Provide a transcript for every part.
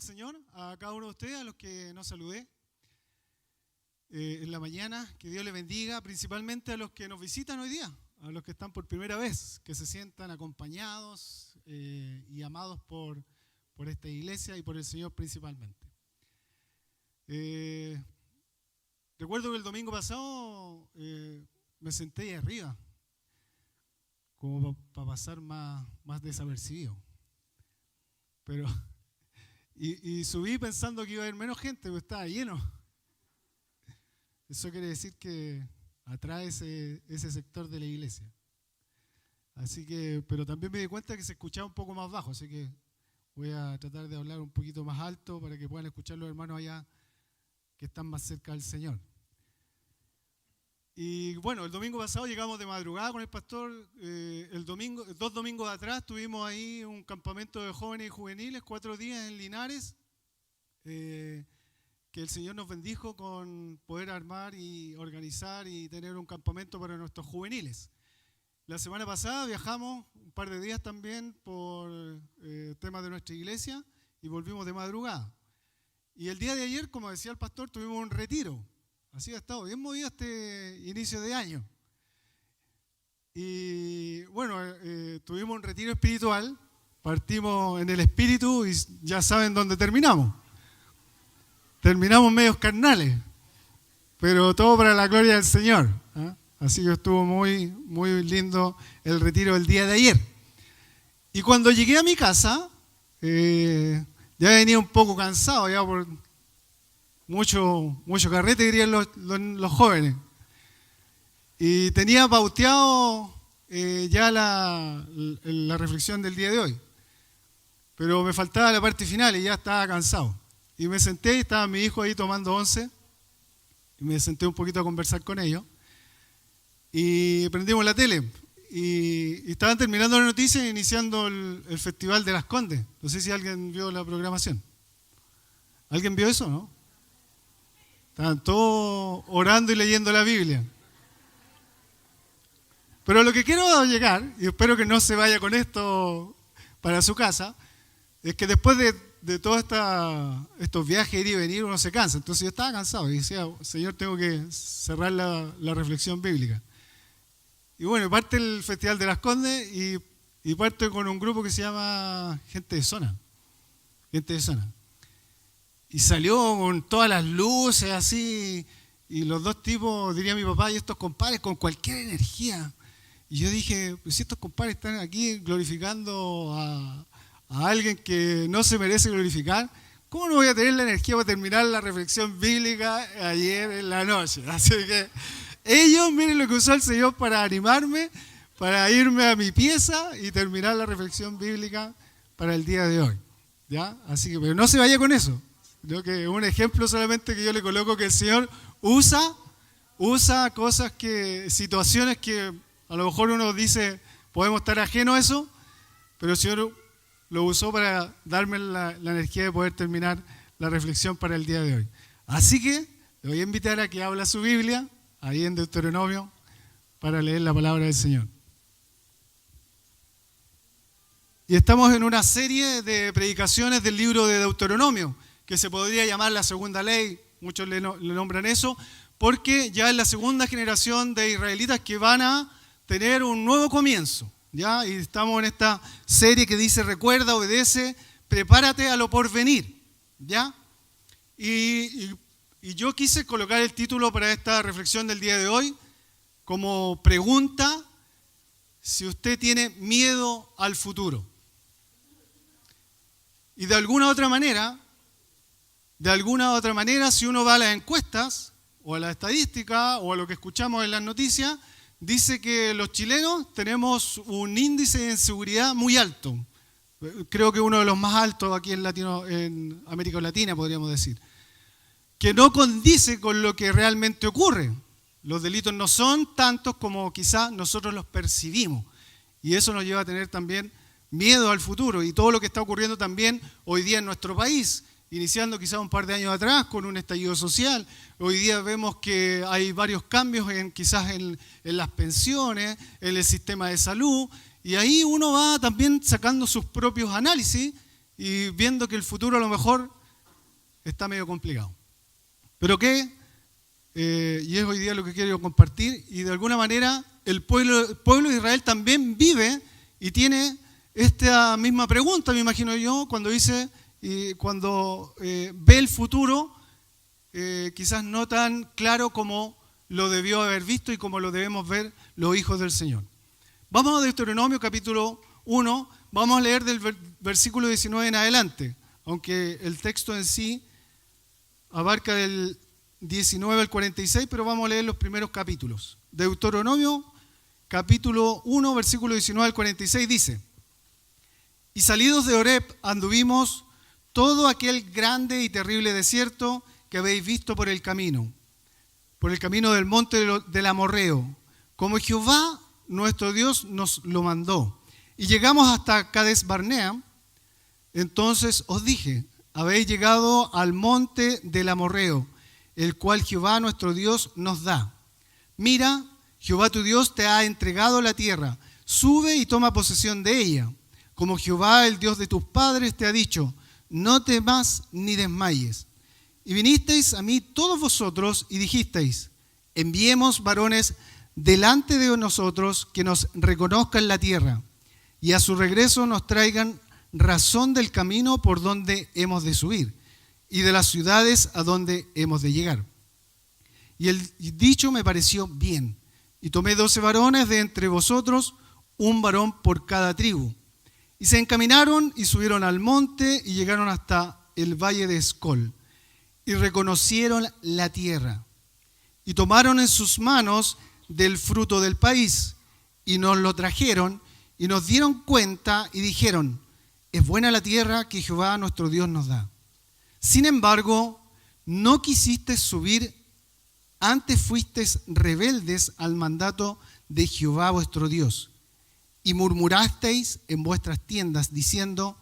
Señor a cada uno de ustedes, a los que nos saludé en la mañana. Que Dios les bendiga, principalmente a los que nos visitan hoy día, a los que están por primera vez, que se sientan acompañados y amados por esta iglesia y por el Señor principalmente. Recuerdo que el domingo pasado me senté ahí arriba, como para pasar más desapercibido. Pero y subí pensando que iba a haber menos gente, porque estaba lleno. Eso quiere decir que atrae ese sector de la iglesia. Así que, pero también me di cuenta que se escuchaba un poco más bajo, así que voy a tratar de hablar un poquito más alto para que puedan escuchar los hermanos allá que están más cerca del Señor. Y bueno, el domingo pasado llegamos de madrugada con el pastor. Dos domingos atrás tuvimos ahí un campamento de jóvenes y juveniles, 4 días en Linares, que el Señor nos bendijo con poder armar y organizar y tener un campamento para nuestros juveniles. La semana pasada viajamos un par de días también por temas de nuestra iglesia y volvimos de madrugada. Y el día de ayer, como decía el pastor, tuvimos un retiro. Así ha estado bien movido este inicio de año. Y bueno, tuvimos un retiro espiritual, partimos en el espíritu y ya saben dónde terminamos. Terminamos medios carnales, pero todo para la gloria del Señor. Así que estuvo muy, muy lindo el retiro del día de ayer. Y cuando llegué a mi casa, ya venía un poco cansado, ya por mucho carrete, dirían los jóvenes. Y tenía pauteado ya la reflexión del día de hoy. Pero me faltaba la parte final y ya estaba cansado. Y me senté y estaba mi hijo ahí tomando once. Y me senté un poquito a conversar con ellos. Y prendimos la tele. Y estaban terminando las noticias e iniciando el Festival de Las Condes. No sé si alguien vio la programación. ¿Alguien vio eso, no? Estaban todos orando y leyendo la Biblia. Pero a lo que quiero llegar, y espero que no se vaya con esto para su casa, es que después de todos estos viajes, ir y venir, uno se cansa. Entonces yo estaba cansado y decía, Señor, tengo que cerrar la reflexión bíblica. Y bueno, parte el Festival de Las Condes y parte con un grupo que se llama Gente de Zona. Gente de Zona. Y salió con todas las luces así, y los dos tipos, diría mi papá, y estos compadres con cualquier energía. Y yo dije, pues si estos compadres están aquí glorificando a alguien que no se merece glorificar, ¿cómo no voy a tener la energía para terminar la reflexión bíblica ayer en la noche? Así que ellos, miren lo que usó el Señor para animarme, para irme a mi pieza y terminar la reflexión bíblica para el día de hoy. ¿Ya? Así que, pero no se vaya con eso. Creo que un ejemplo solamente que yo le coloco, que el Señor usa cosas situaciones que a lo mejor uno dice, podemos estar ajenos a eso, pero el Señor lo usó para darme la energía de poder terminar la reflexión para el día de hoy. Así que le voy a invitar a que abra su Biblia, ahí en Deuteronomio, para leer la palabra del Señor. Y estamos en una serie de predicaciones del libro de Deuteronomio, que se podría llamar la segunda ley, muchos le nombran eso, porque ya es la segunda generación de israelitas que van a tener un nuevo comienzo, ¿ya? Y estamos en esta serie que dice, recuerda, obedece, prepárate a lo porvenir, ¿ya? Y yo quise colocar el título para esta reflexión del día de hoy como pregunta, si usted tiene miedo al futuro. Y de alguna u otra manera, si uno va a las encuestas, o a la estadística, o a lo que escuchamos en las noticias, dice que los chilenos tenemos un índice de inseguridad muy alto. Creo que uno de los más altos aquí en América Latina, podríamos decir. Que no condice con lo que realmente ocurre. Los delitos no son tantos como quizás nosotros los percibimos. Y eso nos lleva a tener también miedo al futuro. Y todo lo que está ocurriendo también hoy día en nuestro país, iniciando quizás un par de años atrás con un estallido social. Hoy día vemos que hay varios cambios quizás en las pensiones, en el sistema de salud, y ahí uno va también sacando sus propios análisis y viendo que el futuro a lo mejor está medio complicado. Pero y es hoy día lo que quiero compartir, y de alguna manera el pueblo de Israel también vive y tiene esta misma pregunta, me imagino yo, cuando ve el futuro, quizás no tan claro como lo debió haber visto y como lo debemos ver los hijos del Señor. Vamos a Deuteronomio capítulo 1, vamos a leer del versículo 19 en adelante, aunque el texto en sí abarca del 19 al 46, pero vamos a leer los primeros capítulos. Deuteronomio capítulo 1, versículo 19 al 46 dice: Y salidos de Horeb anduvimos todo aquel grande y terrible desierto que habéis visto por el camino del monte del Amorreo, como Jehová nuestro Dios nos lo mandó. Y llegamos hasta Cades Barnea. Entonces os dije: habéis llegado al monte del Amorreo, el cual Jehová nuestro Dios nos da. Mira, Jehová tu Dios te ha entregado la tierra, sube y toma posesión de ella. Como Jehová, el Dios de tus padres, te ha dicho: no temas ni desmayes. Y vinisteis a mí todos vosotros y dijisteis: enviemos varones delante de nosotros que nos reconozcan la tierra, y a su regreso nos traigan razón del camino por donde hemos de subir, y de las ciudades a donde hemos de llegar. Y el dicho me pareció bien, y tomé 12 varones de entre vosotros, un varón por cada tribu. Y se encaminaron y subieron al monte y llegaron hasta el valle de Escol, y reconocieron la tierra, y tomaron en sus manos del fruto del país, y nos lo trajeron, y nos dieron cuenta, y dijeron: es buena la tierra que Jehová nuestro Dios nos da. Sin embargo, no quisisteis subir, antes fuisteis rebeldes al mandato de Jehová vuestro Dios, y murmurasteis en vuestras tiendas, diciendo: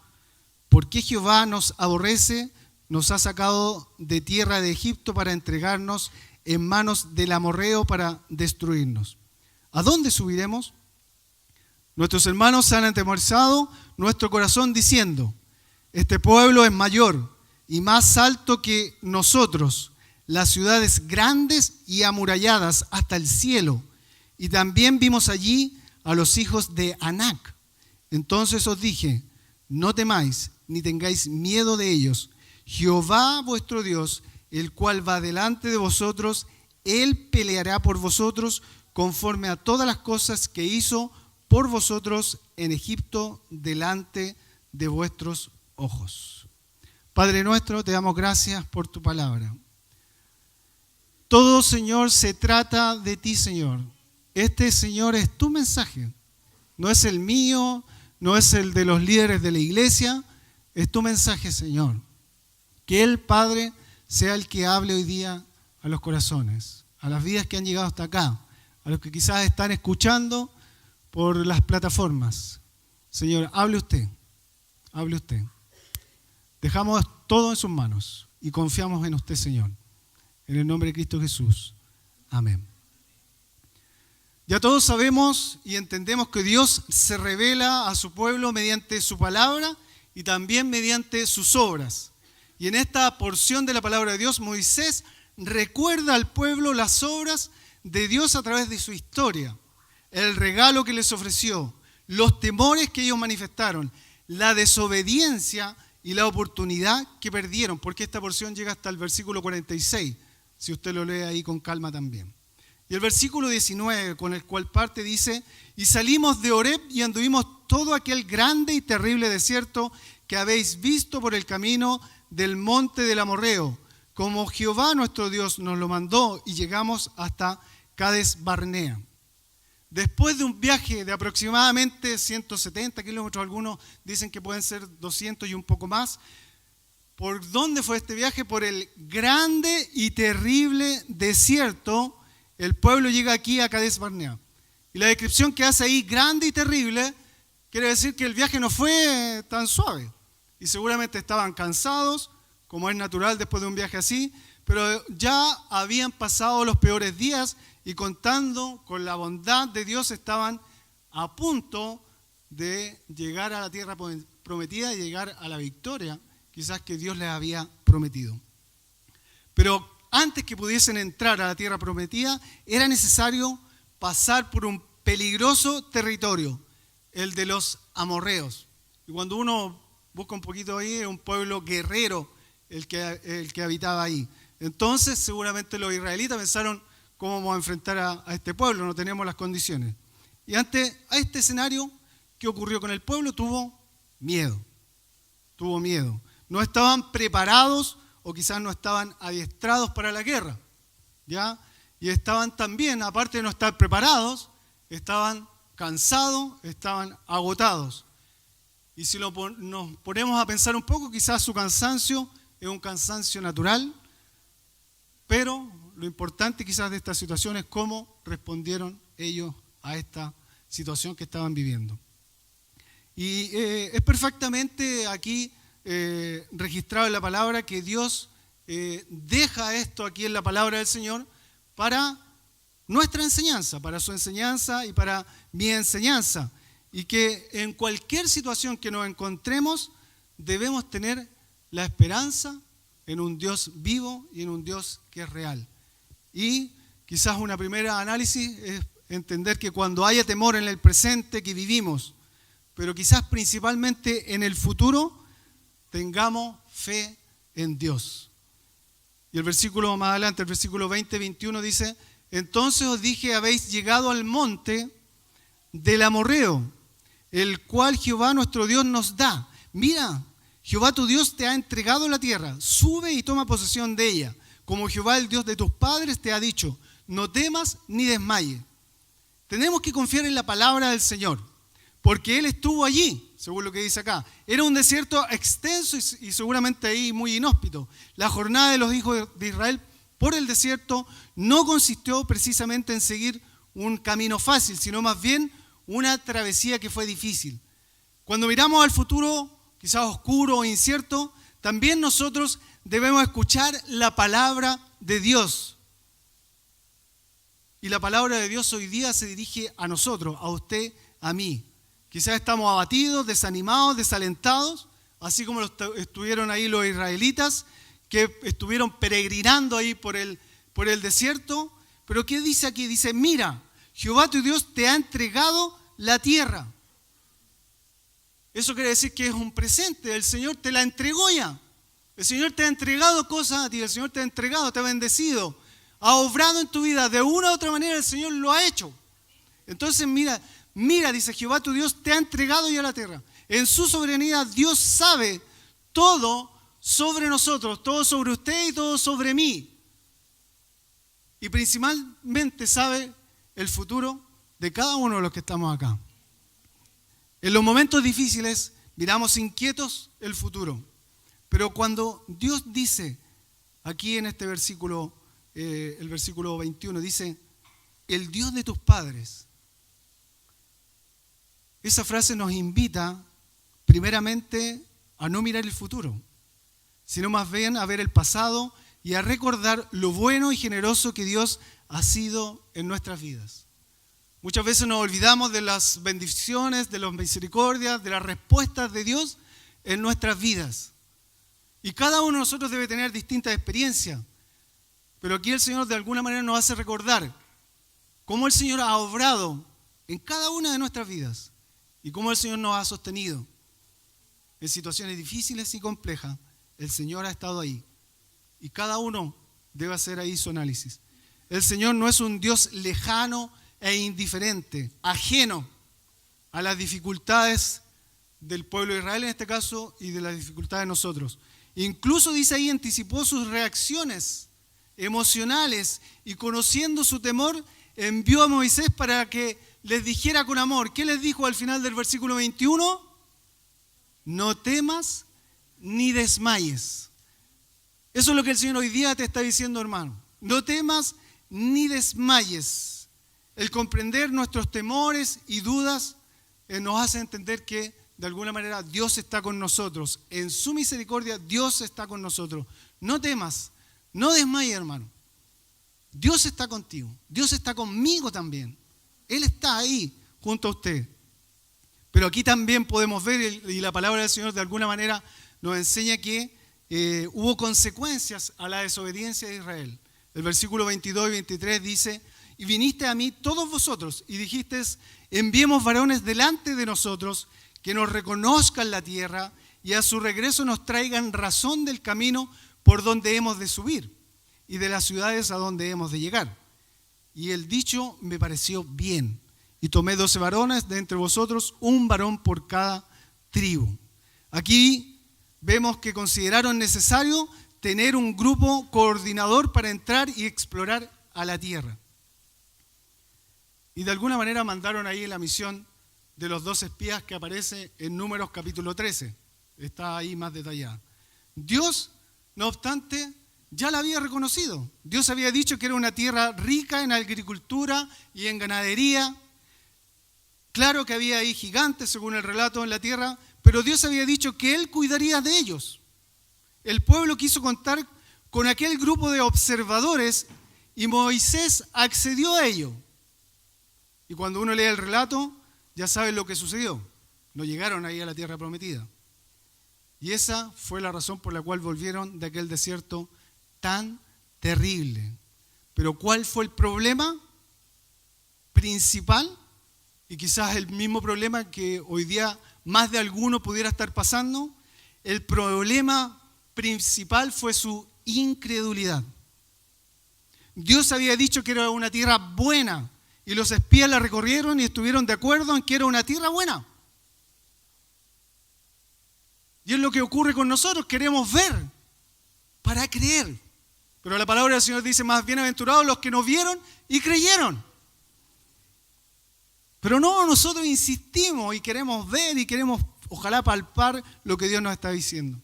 ¿por qué Jehová nos aborrece? Nos ha sacado de tierra de Egipto para entregarnos en manos del amorreo para destruirnos. ¿A dónde subiremos? Nuestros hermanos se han atemorizado nuestro corazón diciendo: este pueblo es mayor y más alto que nosotros, las ciudades grandes y amuralladas hasta el cielo. Y también vimos allí a los hijos de Anac. Entonces os dije: no temáis ni tengáis miedo de ellos. Jehová vuestro Dios, el cual va delante de vosotros, Él peleará por vosotros conforme a todas las cosas que hizo por vosotros en Egipto delante de vuestros ojos. Padre nuestro, te damos gracias por tu palabra. Todo, Señor, se trata de ti, Señor. Este, Señor, es tu mensaje. No es el mío, no es el de los líderes de la iglesia, es tu mensaje, Señor. Que el Padre sea el que hable hoy día a los corazones, a las vidas que han llegado hasta acá, a los que quizás están escuchando por las plataformas. Señor, hable usted, hable usted. Dejamos todo en sus manos y confiamos en usted, Señor. En el nombre de Cristo Jesús. Amén. Ya todos sabemos y entendemos que Dios se revela a su pueblo mediante su palabra y también mediante sus obras. Y en esta porción de la palabra de Dios, Moisés recuerda al pueblo las obras de Dios a través de su historia, el regalo que les ofreció, los temores que ellos manifestaron, la desobediencia y la oportunidad que perdieron, porque esta porción llega hasta el versículo 46, si usted lo lee ahí con calma también. Y el versículo 19, con el cual parte, dice: y salimos de Horeb y anduvimos todo aquel grande y terrible desierto que habéis visto por el camino del monte del Amorreo, como Jehová nuestro Dios nos lo mandó, y llegamos hasta Cades Barnea. Después de un viaje de aproximadamente 170 kilómetros, algunos dicen que pueden ser 200 y un poco más. ¿Por dónde fue este viaje? Por el grande y terrible desierto. El pueblo llega aquí a Cades Barnea. Y la descripción que hace ahí, grande y terrible, quiere decir que el viaje no fue tan suave. Y seguramente estaban cansados, como es natural después de un viaje así, pero ya habían pasado los peores días y contando con la bondad de Dios estaban a punto de llegar a la tierra prometida y llegar a la victoria, quizás que Dios les había prometido. Pero antes que pudiesen entrar a la tierra prometida, era necesario pasar por un peligroso territorio, el de los amorreos. Y cuando uno busca un poquito ahí, es un pueblo guerrero el que habitaba ahí. Entonces, seguramente los israelitas pensaron, ¿cómo vamos a enfrentar a este pueblo? No tenemos las condiciones. Y ante este escenario, ¿qué ocurrió con el pueblo? Tuvo miedo. No estaban preparados o quizás no estaban adiestrados para la guerra, ¿ya? Y estaban también, aparte de no estar preparados, estaban cansados, estaban agotados. Y si nos ponemos a pensar un poco, quizás su cansancio es un cansancio natural, pero lo importante quizás de esta situación es cómo respondieron ellos a esta situación que estaban viviendo. Y es perfectamente aquí registrado en la palabra que Dios deja esto aquí en la palabra del Señor para nuestra enseñanza, para su enseñanza y para mi enseñanza. Y que en cualquier situación que nos encontremos debemos tener la esperanza en un Dios vivo y en un Dios que es real. Y quizás una primera análisis es entender que cuando haya temor en el presente que vivimos, pero quizás principalmente en el futuro, tengamos fe en Dios. Y el versículo más adelante, el versículo 20-21 dice: entonces os dije, habéis llegado al monte del amorreo, el cual Jehová nuestro Dios nos da. Mira, Jehová tu Dios te ha entregado la tierra, sube y toma posesión de ella, como Jehová el Dios de tus padres te ha dicho, no temas ni desmayes. Tenemos que confiar en la palabra del Señor, porque Él estuvo allí, según lo que dice acá. Era un desierto extenso y seguramente ahí muy inhóspito. La jornada de los hijos de Israel por el desierto no consistió precisamente en seguir un camino fácil, sino más bien una travesía que fue difícil. Cuando miramos al futuro, quizás oscuro o incierto, también nosotros debemos escuchar la palabra de Dios. Y la palabra de Dios hoy día se dirige a nosotros, a usted, a mí. Quizás estamos abatidos, desanimados, desalentados, así como estuvieron ahí los israelitas, que estuvieron peregrinando ahí por el desierto. Pero ¿qué dice aquí? Dice, mira, Jehová tu Dios te ha entregado la tierra. Eso quiere decir que es un presente, el Señor te la entregó ya. El Señor te ha entregado cosas a ti, el Señor te ha entregado, te ha bendecido, ha obrado en tu vida, de una u otra manera el Señor lo ha hecho. Entonces mira, dice Jehová tu Dios te ha entregado ya la tierra. En su soberanía Dios sabe todo sobre nosotros, todo sobre usted y todo sobre mí. Y principalmente sabe el futuro de cada uno de los que estamos acá. En los momentos difíciles miramos inquietos el futuro. Pero cuando Dios dice, aquí en este versículo, el versículo 21, dice, el Dios de tus padres. Esa frase nos invita primeramente a no mirar el futuro, sino más bien a ver el pasado y a recordar lo bueno y generoso que Dios ha sido en nuestras vidas. Muchas veces nos olvidamos de las bendiciones, de las misericordias, de las respuestas de Dios en nuestras vidas. Y cada uno de nosotros debe tener distintas experiencias. Pero aquí el Señor de alguna manera nos hace recordar cómo el Señor ha obrado en cada una de nuestras vidas y cómo el Señor nos ha sostenido. En situaciones difíciles y complejas, el Señor ha estado ahí. Y cada uno debe hacer ahí su análisis. El Señor no es un Dios lejano e indiferente, ajeno a las dificultades del pueblo de Israel en este caso y de las dificultades de nosotros. Incluso dice ahí, anticipó sus reacciones emocionales y conociendo su temor, envió a Moisés para que les dijera con amor. ¿Qué les dijo al final del versículo 21? No temas ni desmayes. Eso es lo que el Señor hoy día te está diciendo, hermano. No temas ni desmayes. El comprender nuestros temores y dudas nos hace entender que de alguna manera Dios está con nosotros. En su misericordia Dios está con nosotros. No temas, no desmayes, hermano. Dios está contigo. Dios está conmigo también. Él está ahí junto a usted. Pero aquí también podemos ver, y la palabra del Señor de alguna manera nos enseña que hubo consecuencias a la desobediencia de Israel. El versículo 22 y 23 dice: y viniste a mí todos vosotros y dijisteis: enviemos varones delante de nosotros que nos reconozcan la tierra y a su regreso nos traigan razón del camino por donde hemos de subir y de las ciudades a donde hemos de llegar. Y el dicho me pareció bien, y tomé 12 varones de entre vosotros, un varón por cada tribu. Aquí vemos que consideraron necesario tener un grupo coordinador para entrar y explorar a la tierra. Y de alguna manera mandaron ahí la misión de los 12 espías que aparece en Números capítulo 13. Está ahí más detallada. Dios, no obstante, ya la había reconocido. Dios había dicho que era una tierra rica en agricultura y en ganadería. Claro que había ahí gigantes, según el relato, en la tierra, pero Dios había dicho que Él cuidaría de ellos. El pueblo quiso contar con aquel grupo de observadores y Moisés accedió a ello. Y cuando uno lee el relato, ya sabe lo que sucedió. No llegaron ahí a la tierra prometida. Y esa fue la razón por la cual volvieron de aquel desierto tan terrible. Pero ¿cuál fue el problema principal? Y quizás el mismo problema que hoy día más de alguno pudiera estar pasando. El problema principal fue su incredulidad. Dios había dicho que era una tierra buena y los espías la recorrieron y estuvieron de acuerdo en que era una tierra buena. Y es lo que ocurre con nosotros, queremos ver para creer. Pero la palabra del Señor dice: más bienaventurados los que no vieron y creyeron. Pero no, nosotros insistimos y queremos ver y queremos, ojalá, palpar lo que Dios nos está diciendo.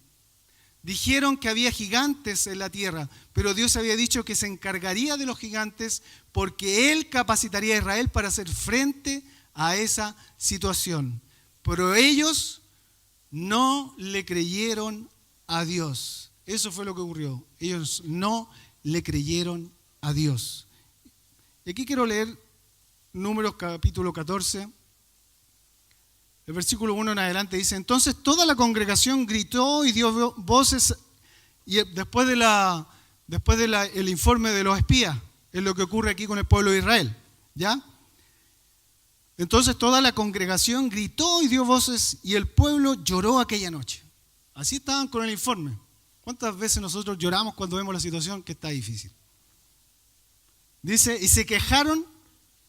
Dijeron que había gigantes en la tierra, pero Dios había dicho que se encargaría de los gigantes porque Él capacitaría a Israel para hacer frente a esa situación. Pero ellos no le creyeron a Dios. Eso fue lo que ocurrió. Ellos no le creyeron a Dios. Y aquí quiero leer Números capítulo 14. El versículo 1 en adelante dice: entonces toda la congregación gritó y dio voces, y después del informe de los espías, es lo que ocurre aquí con el pueblo de Israel, ¿ya? Entonces toda la congregación gritó y dio voces, y el pueblo lloró aquella noche. Así estaban con el informe. ¿Cuántas veces nosotros lloramos cuando vemos la situación que está difícil? Dice: y se quejaron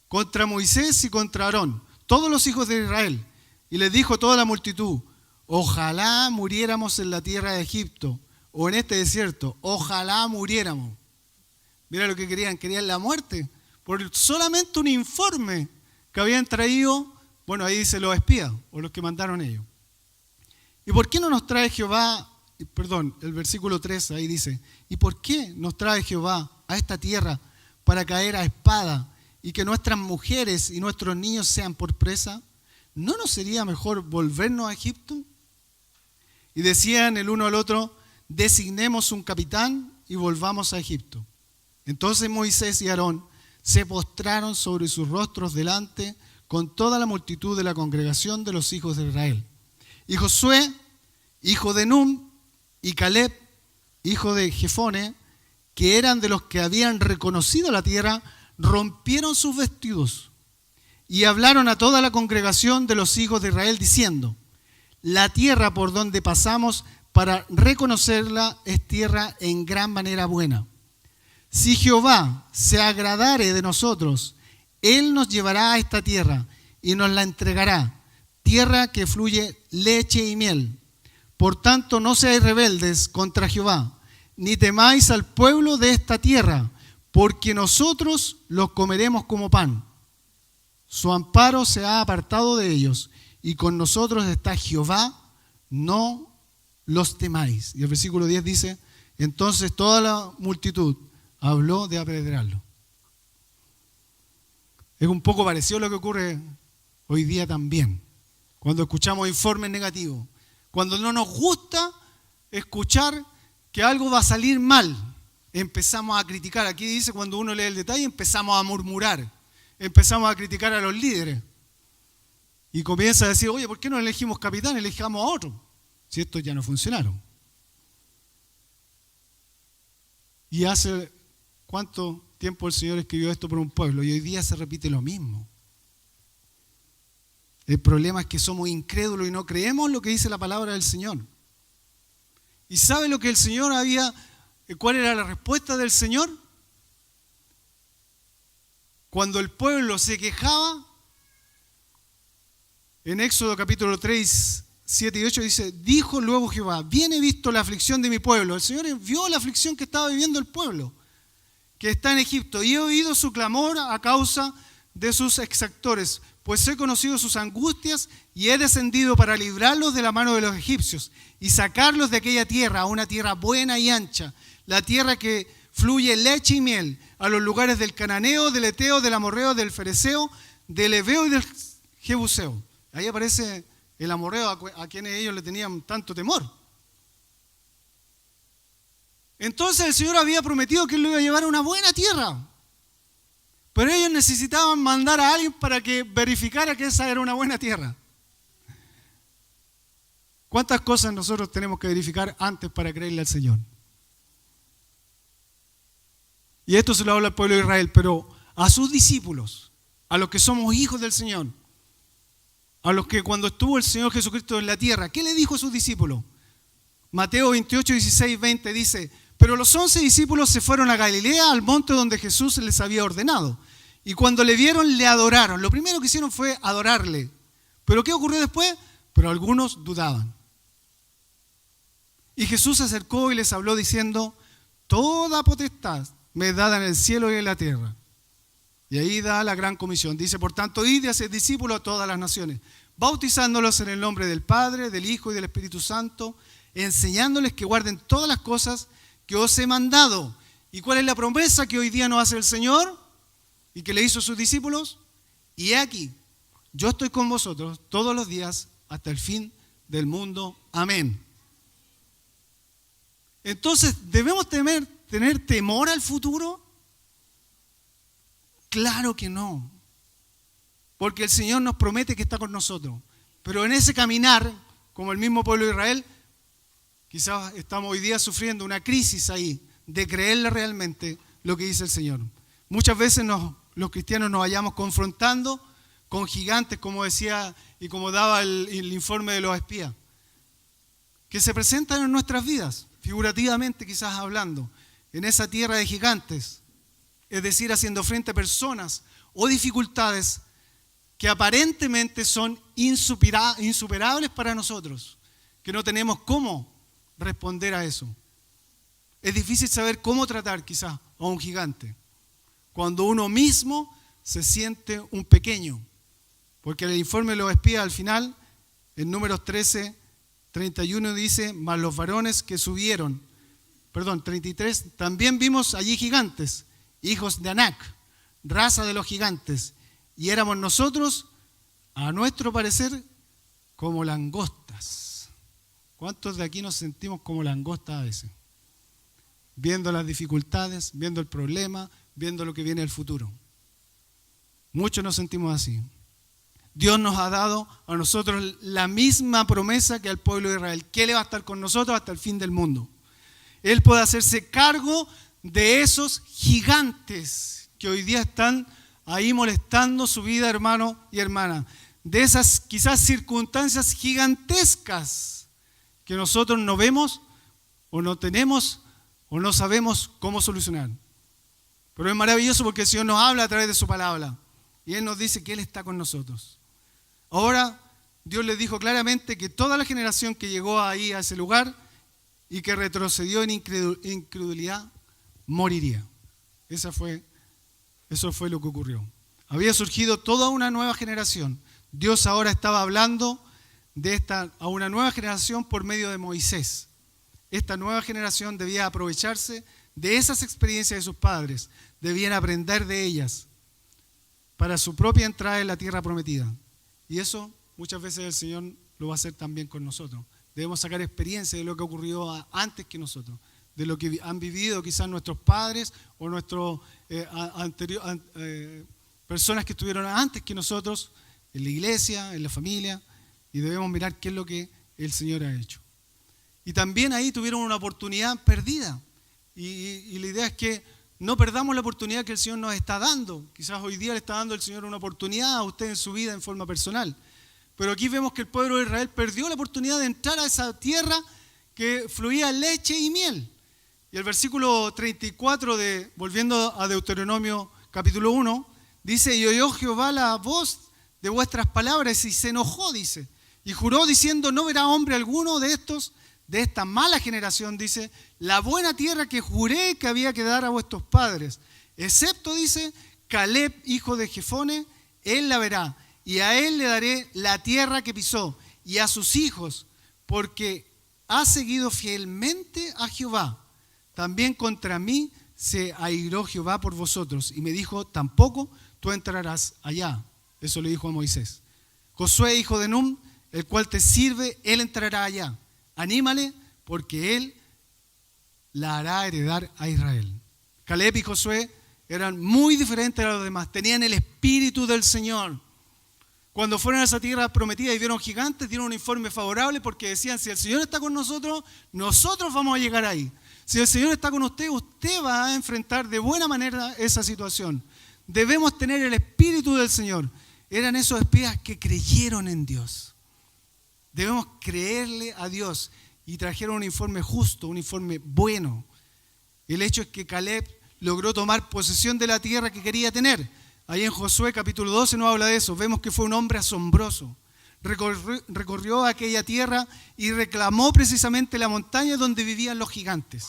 contra Moisés y contra Aarón, todos los hijos de Israel. Y les dijo toda la multitud: ojalá muriéramos en la tierra de Egipto o en este desierto, ojalá muriéramos. Mira lo que querían la muerte, por solamente un informe que habían traído, bueno, ahí dice los espías, o los que mandaron ellos. ¿Y por qué no nos trae Jehová, el versículo 3 ahí dice: ¿y por qué nos trae Jehová a esta tierra para caer a espada y que nuestras mujeres y nuestros niños sean por presa? ¿No nos sería mejor volvernos a Egipto? Y decían el uno al otro: designemos un capitán y volvamos a Egipto. Entonces Moisés y Aarón se postraron sobre sus rostros delante con toda la multitud de la congregación de los hijos de Israel. Y Josué, hijo de Nun, y Caleb, hijo de Jefone, que eran de los que habían reconocido la tierra, rompieron sus vestidos y hablaron a toda la congregación de los hijos de Israel diciendo: la tierra por donde pasamos para reconocerla es tierra en gran manera buena. Si Jehová se agradare de nosotros, Él nos llevará a esta tierra y nos la entregará, tierra que fluye leche y miel. Por tanto, no seáis rebeldes contra Jehová, ni temáis al pueblo de esta tierra, porque nosotros los comeremos como pan. Su amparo se ha apartado de ellos, y con nosotros está Jehová, no los temáis. Y el versículo 10 dice: entonces toda la multitud habló de apedrearlo. Es un poco parecido a lo que ocurre hoy día también, cuando escuchamos informes negativos, cuando no nos gusta escuchar que algo va a salir mal, empezamos a criticar. Aquí dice, cuando uno lee el detalle, empezamos a murmurar, empezamos a criticar a los líderes. Y comienza a decir, oye, ¿por qué no elegimos capitán? Elijamos a otro, si estos ya no funcionaron. Y hace cuánto tiempo el Señor escribió esto por un pueblo y hoy día se repite lo mismo. El problema es que somos incrédulos y no creemos lo que dice la palabra del Señor. ¿Y sabe lo que el Señor cuál era la respuesta del Señor? Cuando el pueblo se quejaba, en Éxodo capítulo 3, 7 y 8 dice, dijo luego Jehová, bien he visto la aflicción de mi pueblo. El Señor vio la aflicción que estaba viviendo el pueblo, que está en Egipto, y he oído su clamor a causa de sus exactores, pues he conocido sus angustias y he descendido para librarlos de la mano de los egipcios y sacarlos de aquella tierra a una tierra buena y ancha, la tierra que fluye leche y miel, a los lugares del cananeo, del eteo, del amorreo, del fereceo, del heveo y del jebuseo. Ahí aparece el amorreo a quienes ellos le tenían tanto temor. Entonces el Señor había prometido que Él lo iba a llevar a una buena tierra. Pero ellos necesitaban mandar a alguien para que verificara que esa era una buena tierra. ¿Cuántas cosas nosotros tenemos que verificar antes para creerle al Señor? Y esto se lo habla al pueblo de Israel, pero a sus discípulos, a los que somos hijos del Señor, a los que cuando estuvo el Señor Jesucristo en la tierra, ¿qué le dijo a sus discípulos? Mateo 28, 16, 20 dice, pero los 11 discípulos se fueron a Galilea, al monte donde Jesús les había ordenado. Y cuando le vieron, le adoraron. Lo primero que hicieron fue adorarle. ¿Pero qué ocurrió después? Pero algunos dudaban. Y Jesús se acercó y les habló diciendo, toda potestad me es dada en el cielo y en la tierra. Y ahí da la gran comisión. Dice, por tanto, id y haced discípulos a todas las naciones, bautizándolos en el nombre del Padre, del Hijo y del Espíritu Santo, enseñándoles que guarden todas las cosas que os he mandado. ¿Y cuál es la promesa que hoy día nos hace el Señor y que le hizo a sus discípulos? Y he aquí, yo estoy con vosotros todos los días hasta el fin del mundo. Amén. Entonces, ¿debemos tener temor al futuro? Claro que no. Porque el Señor nos promete que está con nosotros. Pero en ese caminar, como el mismo pueblo de Israel, quizás estamos hoy día sufriendo una crisis ahí de creerle realmente lo que dice el Señor. Muchas veces los cristianos nos vayamos confrontando con gigantes, como decía y como daba el informe de los espías, que se presentan en nuestras vidas, figurativamente quizás hablando, en esa tierra de gigantes, es decir, haciendo frente a personas o dificultades que aparentemente son insuperables para nosotros, que no tenemos cómo responder a eso. Es difícil saber cómo tratar quizás a un gigante cuando uno mismo se siente un pequeño, porque el informe de los espías al final, en Números 13, 31 dice, mas los varones que subieron, 33, también vimos allí gigantes, hijos de Anac, raza de los gigantes, y éramos nosotros, a nuestro parecer, como langostas. ¿Cuántos de aquí nos sentimos como langostas a veces? Viendo las dificultades, viendo el problema, viendo lo que viene el futuro. Muchos nos sentimos así. Dios nos ha dado a nosotros la misma promesa que al pueblo de Israel, que Él va a estar con nosotros hasta el fin del mundo. Él puede hacerse cargo de esos gigantes que hoy día están ahí molestando su vida, hermano y hermana. De esas quizás circunstancias gigantescas que nosotros no vemos o no tenemos o no sabemos cómo solucionar. Pero es maravilloso porque el Señor nos habla a través de su palabra y Él nos dice que Él está con nosotros. Ahora Dios les dijo claramente que toda la generación que llegó ahí a ese lugar y que retrocedió en incredulidad moriría. Eso fue lo que ocurrió. Había surgido toda una nueva generación. Dios ahora estaba hablando a una nueva generación por medio de Moisés. Esta nueva generación debía aprovecharse de esas experiencias de sus padres, debían aprender de ellas para su propia entrada en la tierra prometida. Y eso muchas veces el Señor lo va a hacer también con nosotros. Debemos sacar experiencia de lo que ocurrió antes que nosotros, de lo que han vivido quizás nuestros padres o personas que estuvieron antes que nosotros, en la iglesia, en la familia, y debemos mirar qué es lo que el Señor ha hecho. Y también ahí tuvieron una oportunidad perdida. Y la idea es que no perdamos la oportunidad que el Señor nos está dando. Quizás hoy día le está dando el Señor una oportunidad a usted en su vida en forma personal. Pero aquí vemos que el pueblo de Israel perdió la oportunidad de entrar a esa tierra que fluía leche y miel. Y el versículo 34, volviendo a Deuteronomio capítulo 1, dice: y oyó Jehová la voz de vuestras palabras y se enojó, dice. Y juró diciendo: no verá hombre alguno de esta mala generación, dice, la buena tierra que juré que había que dar a vuestros padres, excepto, dice, Caleb, hijo de Jefone, él la verá, y a él le daré la tierra que pisó, y a sus hijos, porque ha seguido fielmente a Jehová. También contra mí se airó Jehová por vosotros, y me dijo: tampoco tú entrarás allá. Eso le dijo a Moisés. Josué, hijo de Nun, el cual te sirve, él entrará allá. Anímale, porque él la hará heredar a Israel. Caleb y Josué eran muy diferentes a los demás, tenían el espíritu del Señor. Cuando fueron a esa tierra prometida y vieron gigantes, dieron un informe favorable porque decían: si el Señor está con nosotros, nosotros vamos a llegar ahí. Si el Señor está con usted, usted va a enfrentar de buena manera esa situación. Debemos tener el espíritu del Señor. Eran esos espías que creyeron en Dios. Debemos creerle a Dios, y trajeron un informe justo, un informe bueno. El hecho es que Caleb logró tomar posesión de la tierra que quería tener. Ahí en Josué capítulo 12 nos habla de eso. Vemos que fue un hombre asombroso. Recorrió aquella tierra y reclamó precisamente la montaña donde vivían los gigantes.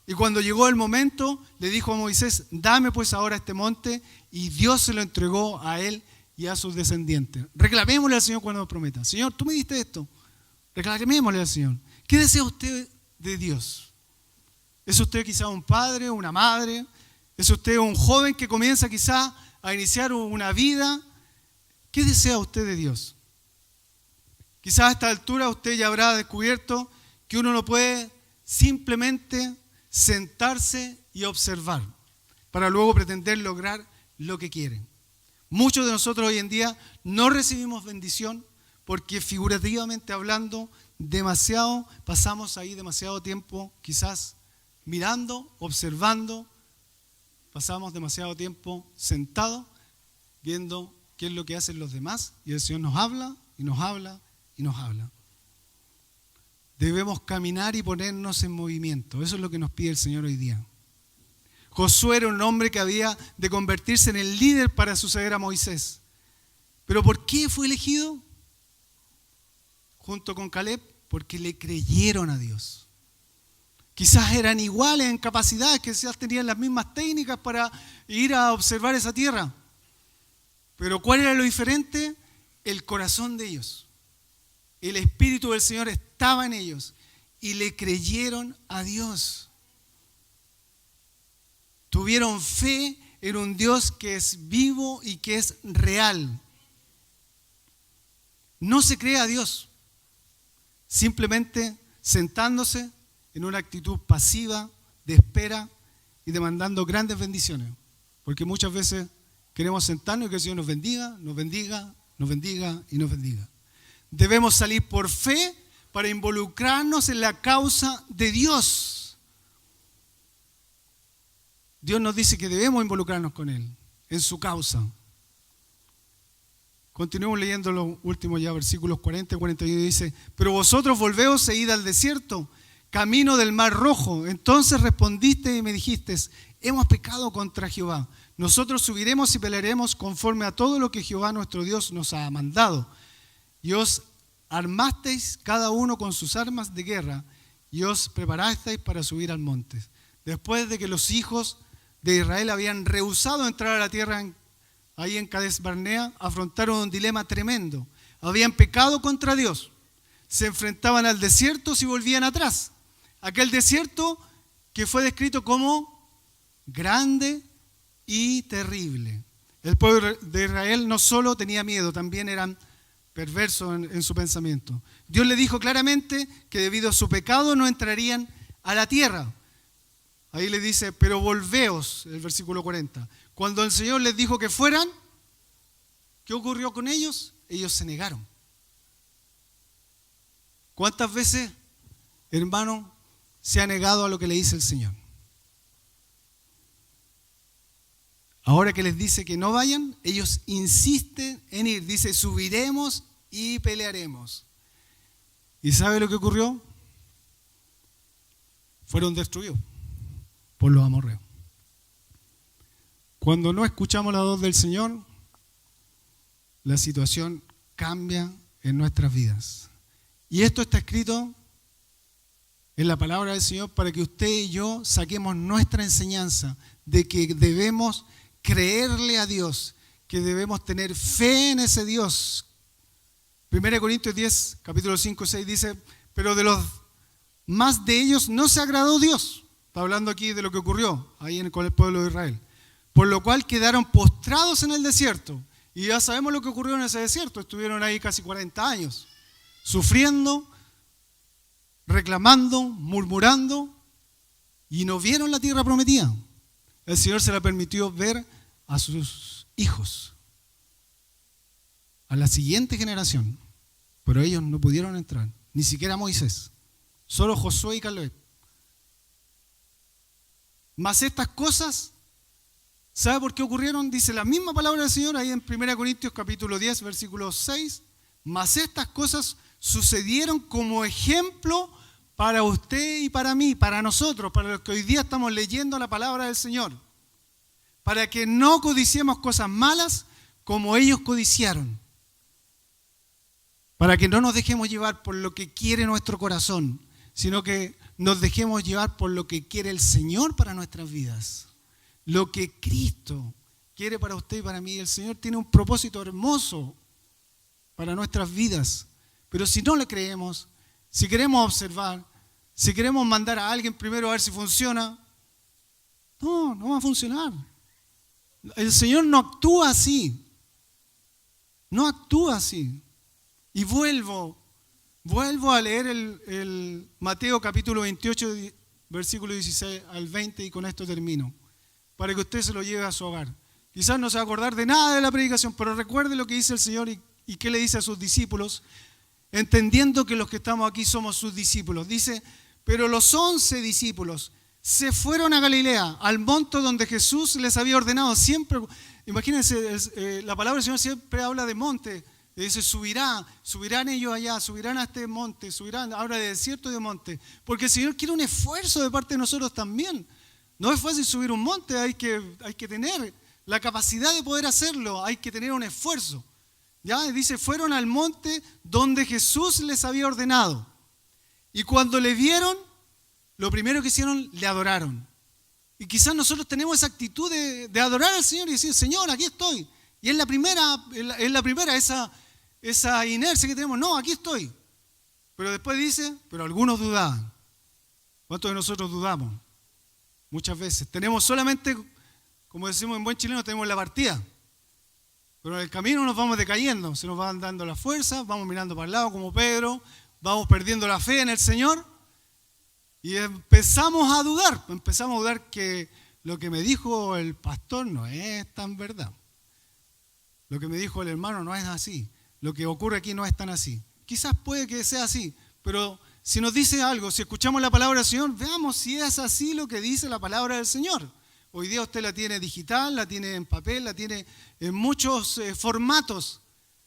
Y cuando llegó el momento, le dijo a Moisés: dame pues ahora este monte, y Dios se lo entregó a él y a sus descendientes. Reclamémosle al Señor cuando nos prometa: Señor, tú me diste esto. Reclamémosle al Señor. ¿Qué desea usted de Dios? ¿Es usted quizá un padre, una madre? ¿Es usted un joven que comienza quizá a iniciar una vida? ¿Qué desea usted de Dios? Quizá a esta altura usted ya habrá descubierto que uno no puede simplemente sentarse y observar para luego pretender lograr lo que quiere. Muchos de nosotros hoy en día no recibimos bendición porque, figurativamente hablando, pasamos ahí demasiado tiempo quizás mirando, observando, pasamos demasiado tiempo sentados viendo qué es lo que hacen los demás, y el Señor nos habla y nos habla y nos habla. Debemos caminar y ponernos en movimiento. Eso es lo que nos pide el Señor hoy día. Josué era un hombre que había de convertirse en el líder para suceder a Moisés. ¿Pero por qué fue elegido junto con Caleb? Porque le creyeron a Dios. Quizás eran iguales en capacidades, quizás tenían las mismas técnicas para ir a observar esa tierra. Pero ¿cuál era lo diferente? El corazón de ellos. El Espíritu del Señor estaba en ellos y le creyeron a Dios. Tuvieron fe en un Dios que es vivo y que es real. No se cree a Dios simplemente sentándose en una actitud pasiva de espera y demandando grandes bendiciones. Porque muchas veces queremos sentarnos y que el Señor nos bendiga, nos bendiga, nos bendiga y nos bendiga. Debemos salir por fe para involucrarnos en la causa de Dios. Dios nos dice que debemos involucrarnos con Él, en su causa. Continuemos leyendo los últimos ya versículos 40 y 41. Dice: pero vosotros volveos e id al desierto, camino del mar rojo. Entonces respondiste y me dijiste: hemos pecado contra Jehová. Nosotros subiremos y pelearemos conforme a todo lo que Jehová nuestro Dios nos ha mandado. Y os armasteis cada uno con sus armas de guerra y os preparasteis para subir al monte. Después de que los hijos de Israel habían rehusado entrar a la tierra ahí en Cades Barnea, afrontaron un dilema tremendo. Habían pecado contra Dios. Se enfrentaban al desierto si volvían atrás. Aquel desierto que fue descrito como grande y terrible. El pueblo de Israel no solo tenía miedo, también eran perversos en su pensamiento. Dios le dijo claramente que debido a su pecado no entrarían a la tierra. Ahí le dice: pero volveos, el versículo 40. Cuando el Señor les dijo que fueran, ¿Qué ocurrió con ellos? Ellos se negaron. ¿Cuántas veces, hermano, se ha negado a lo que le dice el Señor? Ahora que les dice que no vayan, ellos insisten en ir. Dice, subiremos y pelearemos. ¿Y sabe lo que ocurrió? Fueron destruidos por los amorreos. Cuando no escuchamos la voz del Señor, la situación cambia en nuestras vidas. Y esto está escrito en la palabra del Señor para que usted y yo saquemos nuestra enseñanza de que debemos creerle a Dios, que debemos tener fe en ese Dios. 1 Corintios 10, capítulo 5, 6 dice, pero de los más de ellos no se agradó Dios. Está hablando aquí de lo que ocurrió ahí con el pueblo de Israel. Por lo cual quedaron postrados en el desierto. Y ya sabemos lo que ocurrió en ese desierto. Estuvieron ahí casi 40 años, sufriendo, reclamando, murmurando, y no vieron la tierra prometida. El Señor se la permitió ver a sus hijos, a la siguiente generación, pero ellos no pudieron entrar, ni siquiera Moisés, solo Josué y Caleb. Mas estas cosas, ¿sabe por qué ocurrieron? Dice la misma palabra del Señor ahí en 1 Corintios capítulo 10, versículo 6. Mas estas cosas sucedieron como ejemplo para usted y para mí, para nosotros, para los que hoy día estamos leyendo la palabra del Señor. Para que no codiciemos cosas malas como ellos codiciaron. Para que no nos dejemos llevar por lo que quiere nuestro corazón, sino que nos dejemos llevar por lo que quiere el Señor para nuestras vidas. Lo que Cristo quiere para usted y para mí. El Señor tiene un propósito hermoso para nuestras vidas. Pero si no le creemos, si queremos observar, si queremos mandar a alguien primero a ver si funciona, no va a funcionar. El Señor no actúa así. No actúa así. Y vuelvo a leer el Mateo capítulo 28, versículo 16 al 20, y con esto termino, para que usted se lo lleve a su hogar. Quizás no se va a acordar de nada de la predicación, pero recuerde lo que dice el Señor y qué le dice a sus discípulos, entendiendo que los que estamos aquí somos sus discípulos. Dice, pero los 11 discípulos se fueron a Galilea, al monte donde Jesús les había ordenado. Siempre, imagínense, la palabra del Señor siempre habla de monte. Dice, subirán ellos allá, subirán a este monte, subirán, habla de desierto y de monte. Porque el Señor quiere un esfuerzo de parte de nosotros también. No es fácil subir un monte, hay que tener la capacidad de poder hacerlo, hay que tener un esfuerzo. ¿Ya? Dice, fueron al monte donde Jesús les había ordenado. Y cuando le vieron, lo primero que hicieron, le adoraron. Y quizás nosotros tenemos esa actitud de adorar al Señor y decir, Señor, aquí estoy. Y es la primera esa inercia que tenemos, no, aquí estoy. Pero después dice, pero algunos dudaban. ¿Cuántos de nosotros dudamos? Muchas veces. Tenemos solamente, como decimos en buen chileno, tenemos la partida. Pero en el camino nos vamos decayendo, se nos van dando las fuerzas, vamos mirando para el lado como Pedro, vamos perdiendo la fe en el Señor y empezamos a dudar que lo que me dijo el pastor no es tan verdad. Lo que me dijo el hermano no es así. Lo que ocurre aquí no es tan así. Quizás puede que sea así, pero si nos dice algo, si escuchamos la palabra del Señor, veamos si es así lo que dice la palabra del Señor. Hoy día usted la tiene digital, la tiene en papel, la tiene en muchos formatos.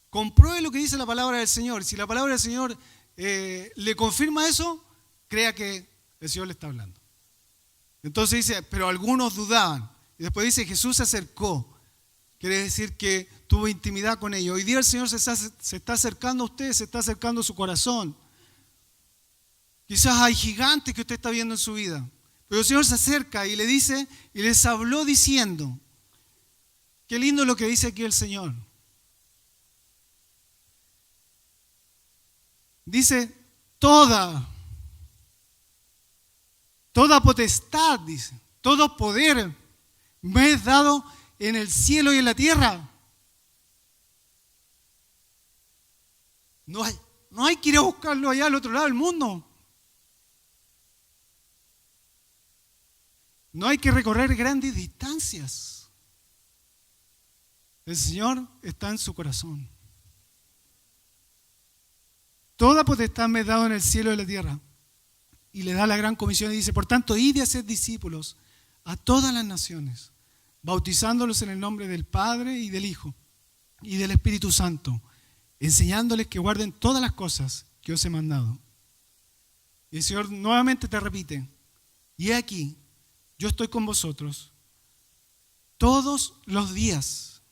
Compruebe lo que dice la palabra del Señor. Si la palabra del Señor le confirma eso, crea que el Señor le está hablando. Entonces dice, pero algunos dudaban. Y después dice, Jesús se acercó. Quiere decir que tuvo intimidad con ellos. Hoy día el Señor se está acercando a usted, se está acercando a su corazón. Quizás hay gigantes que usted está viendo en su vida. Pero el Señor se acerca y le dice, y les habló diciendo, qué lindo lo que dice aquí el Señor. Dice, toda potestad, dice, todo poder me es dado en el cielo y en la tierra. No hay que ir a buscarlo allá al otro lado del mundo. No hay que recorrer grandes distancias. El Señor está en su corazón. Toda potestad me es dada en el cielo y en la tierra. Y le da la gran comisión y dice, por tanto, id y haced discípulos a todas las naciones, bautizándolos en el nombre del Padre y del Hijo y del Espíritu Santo, enseñándoles que guarden todas las cosas que os he mandado. Y el Señor nuevamente te repite, y he aquí, yo estoy con vosotros todos los días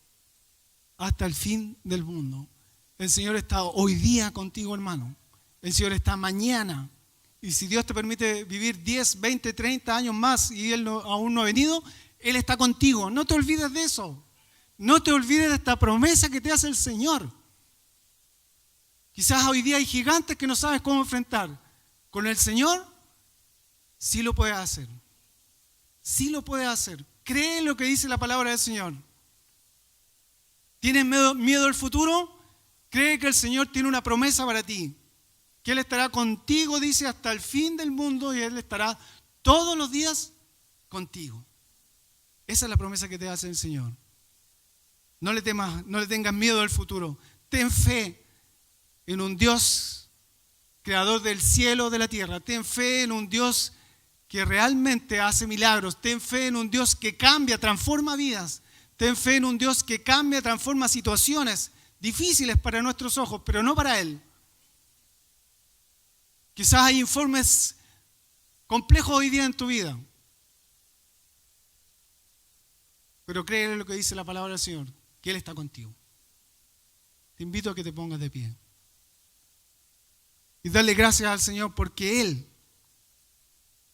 hasta el fin del mundo. El Señor está hoy día contigo, hermano. El Señor está mañana. Y si Dios te permite vivir 10, 20, 30 años más y Él aún no ha venido, Él está contigo. No te olvides de eso. No te olvides de esta promesa que te hace el Señor. Quizás hoy día hay gigantes que no sabes cómo enfrentar. Con el Señor, sí lo puedes hacer. Sí lo puedes hacer. Cree lo que dice la palabra del Señor. ¿Tienes miedo al futuro? Cree que el Señor tiene una promesa para ti. Que Él estará contigo, dice, hasta el fin del mundo y Él estará todos los días contigo. Esa es la promesa que te hace el Señor. No le temas, no le tengas miedo al futuro. Ten fe en un Dios creador del cielo, de la tierra. Ten fe en un Dios que realmente hace milagros. Ten fe en un Dios que cambia, transforma vidas. Ten fe en un Dios que cambia, transforma situaciones difíciles para nuestros ojos, pero no para Él. Quizás hay informes complejos hoy día en tu vida, pero cree en lo que dice la palabra del Señor, que Él está contigo. Te invito a que te pongas de pie y darle gracias al Señor porque Él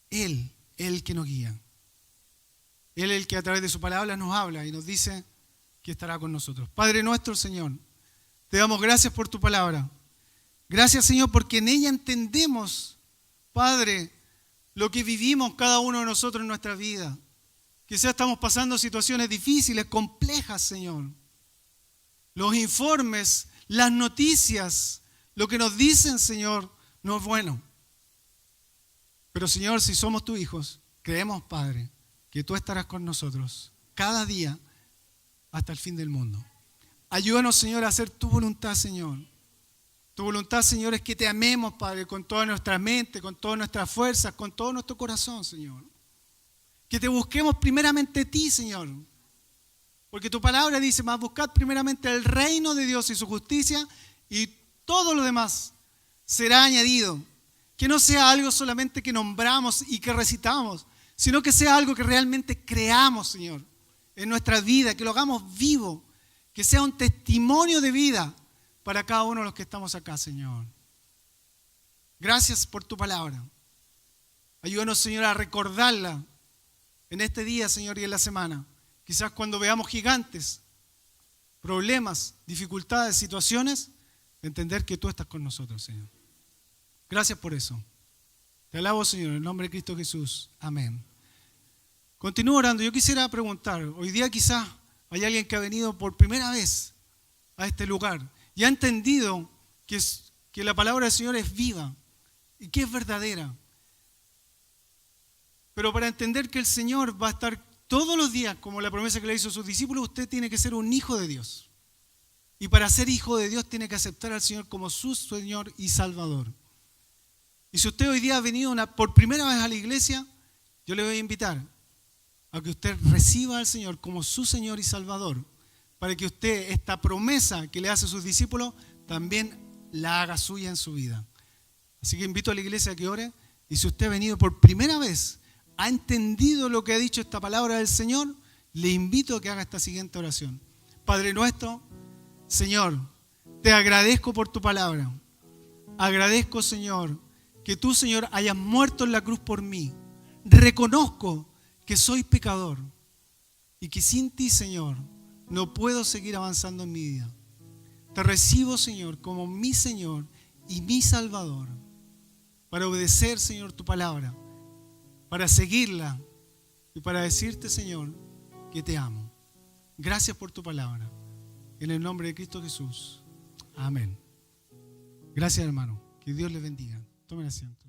es el que nos guía. Él es el que a través de su palabra nos habla y nos dice que estará con nosotros. Padre nuestro, Señor, te damos gracias por tu palabra. Gracias, Señor, porque en ella entendemos, Padre, lo que vivimos cada uno de nosotros en nuestra vida. Quizás estamos pasando situaciones difíciles, complejas, Señor. Los informes, las noticias, lo que nos dicen, Señor, no es bueno. Pero, Señor, si somos tus hijos, creemos, Padre, que tú estarás con nosotros cada día hasta el fin del mundo. Ayúdanos, Señor, a hacer tu voluntad, Señor. Tu voluntad, Señor, es que te amemos, Padre, con toda nuestra mente, con todas nuestras fuerzas, con todo nuestro corazón, Señor. Que te busquemos primeramente a ti, Señor. Porque tu palabra dice, más buscad primeramente el reino de Dios y su justicia y todo lo demás será añadido. Que no sea algo solamente que nombramos y que recitamos, sino que sea algo que realmente creamos, Señor, en nuestra vida, que lo hagamos vivo, que sea un testimonio de vida para cada uno de los que estamos acá, Señor. Gracias por tu palabra. Ayúdanos, Señor, a recordarla en este día, Señor, y en la semana. Quizás cuando veamos gigantes, problemas, dificultades, situaciones, entender que tú estás con nosotros, Señor. Gracias por eso. Te alabo, Señor, en el nombre de Cristo Jesús. Amén. Continúo orando. Yo quisiera preguntar, hoy día quizás hay alguien que ha venido por primera vez a este lugar y ha entendido que la palabra del Señor es viva y que es verdadera. Pero para entender que el Señor va a estar todos los días, como la promesa que le hizo a sus discípulos, usted tiene que ser un hijo de Dios. Y para ser hijo de Dios tiene que aceptar al Señor como su Señor y Salvador. Y si usted hoy día ha venido por primera vez a la iglesia, yo le voy a invitar a que usted reciba al Señor como su Señor y Salvador, para que usted esta promesa que le hace a sus discípulos también la haga suya en su vida. Así que invito a la iglesia a que ore, y si usted ha venido por primera vez, ha entendido lo que ha dicho esta palabra del Señor, le invito a que haga esta siguiente oración. Padre nuestro, Señor, te agradezco por tu palabra. Agradezco, Señor, que tú, Señor, hayas muerto en la cruz por mí. Reconozco que soy pecador y que sin ti, Señor, no puedo seguir avanzando en mi vida. Te recibo, Señor, como mi Señor y mi Salvador, para obedecer, Señor, tu palabra, para seguirla y para decirte, Señor, que te amo. Gracias por tu palabra. En el nombre de Cristo Jesús. Amén. Gracias, hermano. Que Dios les bendiga. Tomen asiento.